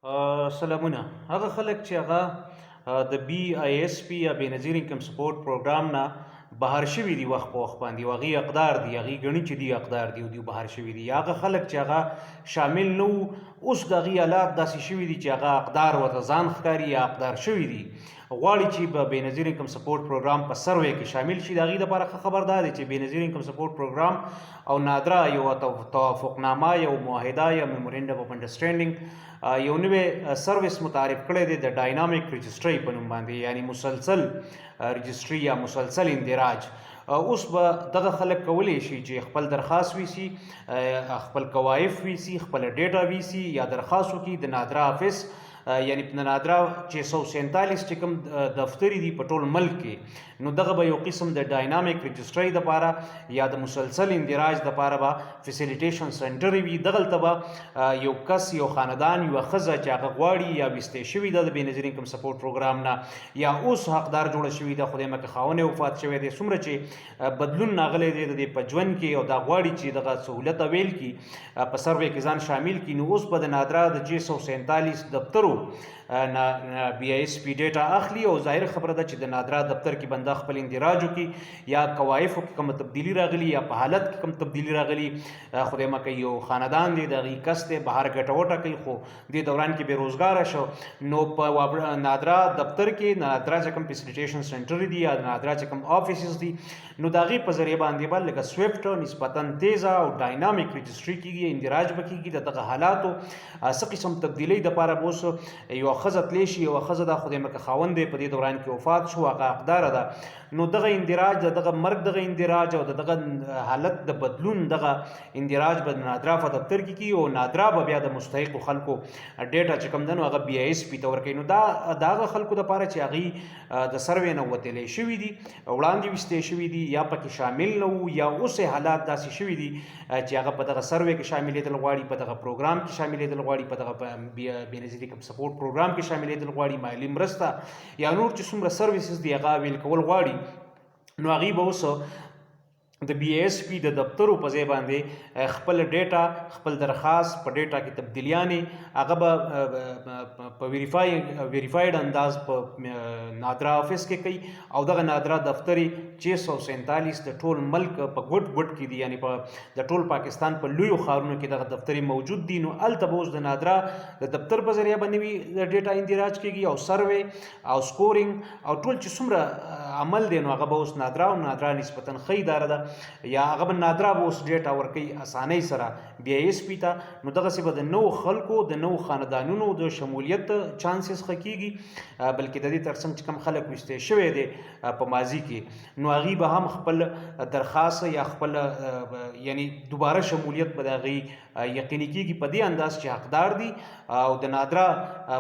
سلامونه. هغه خلک چې هغه د بی آی اس پی یا بېنظیر انکم سپورټ پروګرام نه بهر شوي دي وخت په وخت باندې، او هغې حقدار دي، هغې ګڼي چې دوی حقدار دي او دوی بهر شوي دي، یا هغه خلک چې هغه شامل نه وو، اوس د هغې حالات داسې شوي دي چې هغه حقدار ورته ځان ښکاري یا حقدار شوي دي، غواړي چې په بېنظیر انکم سپورټ پروګرام په سروې کې شامل شي. د هغې لپاره ښه خبر دا دی چې بېنظیر انکم سپورټ پروګرام او نادرا یو توافقنامه، یو معاهده یا میمورینډم اف انډرسټینډینګ یو نوی سروس متعارف کړی دی د ډاینامیک رجسټرۍ په نوم باندې، یعنی مسلسل رجسټري یا مسلسل اندراج. اوس به دغه خلک کولی شي چې خپل درخواست ویسي، خپل کوایف ویسي، خپل ډیټا ویسي یا درخواست وکړي د نادرا آفس، یعنی په نادرا 647 چې کوم دفترې دي په ټول ملک کې، نو دغه به یو قسم د ډاینامیک رجسټرۍ دپاره یا د مسلسل اندراج دپاره به فیسیلیټیشن سنټر وي. دغلته به یو کس، یو خاندان، یوه ښځه چې هغه غواړي یا ویستې شوې ده د بېنظیر انکم سپورټ پروګرام نه، یا اوس حقدار جوړه شوې ده، خدای مکه خاوند یې وفات شوی دی، څومره چې بدلون راغلی دی د دې په ژوند کې، او دا غواړي چې دغه سهولت اویل کړي، په سروې کې ځان شامل کړي، نو اوس به د نادرا د 647 دفترو بی آی اس پی ډیټا اخلي، او ظاهر خبره ده چې د نادرا دفتر کې بنده خپل اندراج وکړي، یا کوایفو کې کومه تبدیلي راغلي یا په حالت کې کوم تبدیلي راغلي، خدای مه کوي یو خاندان دی، د هغې کس دی بهر ګټه وټه کوي، خو دې دوران کې بېروزګاره شو، نو په نادرا دفتر کې نادرا چې کوم فیسیلیټیشن سنټر دي یا نادرا چې کوم آفیسز دي، نو د هغې په ذریعه باندې به لکه سویفټ نسبتا تیزه او ډاینامیک رجسټري کېږي، اندراج به کېږي د دغه حالاتو څه قسم تبدیلۍ دپاره به اوس یوه ښځه تلی شي، یوه ښځه ده خدای مکه خاوند دی په دې دوران کې وفات شو، هغه حقداره ده، نو دغه اندراج، د دغه مرګ دغه اندراج او د دغه حالت د بدلون دغه اندراج به د نادرا په دفتر کې کېږي، او نادرا به بیا د مستحقو خلکو ډیټا چې کوم ده نو هغه بی آی اس پي ته ورکوي. نو دا د هغه خلکو دپاره چې هغوی د سروې نه وتلی شوي دي، وړاندې ویستې شوي دي، یا پکې شامل نه وو، یا اوس حالات داسې شوي دي چې هغه په دغه سروې کې شاملېدل غواړي، په دغه پروګرام کې شاملېدل غواړي، په دغه بېنظیر انکم سپورټ پروګرام کې شاملېدل غواړي، مالي مرسته یا نور چې څومره سروسز دي هغه ویل کول غواړي، نو هغوی به اوس د بی آی اس پي د دفترو په ځای باندې خپل ډیټا، خپل درخواست په ډیټا کې تبدیلیانې هغه به په ویریفاید انداز په نادرا آفس کې کوي، او دغه نادرا دفترې 647 د ټول ملک په ګوټ ګوټ کې دي، یعنی په د ټول پاکستان په لویو ښارونو کې دغه دفترې موجود دي، نو هلته به اوس د نادرا د دفتر په ذریعه باندې وي ډیټا اندراج کېږي، او سروې او سکورینګ او ټول چې څومره عمل دی نو هغه به اوس نادرا، او نادرا نسبتا ښه اداره ده، یا هغه به نادرا به اوس ډیټا ورکوي اسانۍ سره بی آی اس پي ته، نو دغسې به د نوو خلکو، د نوو خاندانونو د شمولیت چانسز ښه کېږي، بلکې د دې تر څنګ چې کوم خلک ویستې شوی دی په ماضي کې، نو هغوی به هم خپل درخواست یا خپل یعنی دوباره شمولیت به د هغوی یقیني کېږي په دې انداز چې حقدار دي، او د نادرا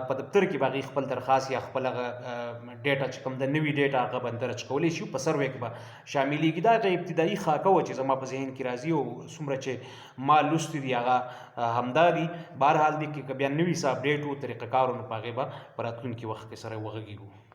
په دفتر کې به هغوی خپل درخواست یا خپل هغه ډیټا چې کوم د نوي ډیټا هغه به درج کولی شي، په سروې کې به شاملېږي. دا هغه ابتدایي خاکه وه چې زما په ذهن کې راځي، او څومره چې ما لوستي دي هغه همدا دي. بهرحال دې کې که بیا نوي څه اپډیټ و، طریقه کار و، نو په هغې به په راتلونکي وخت کې سره وغږېږو.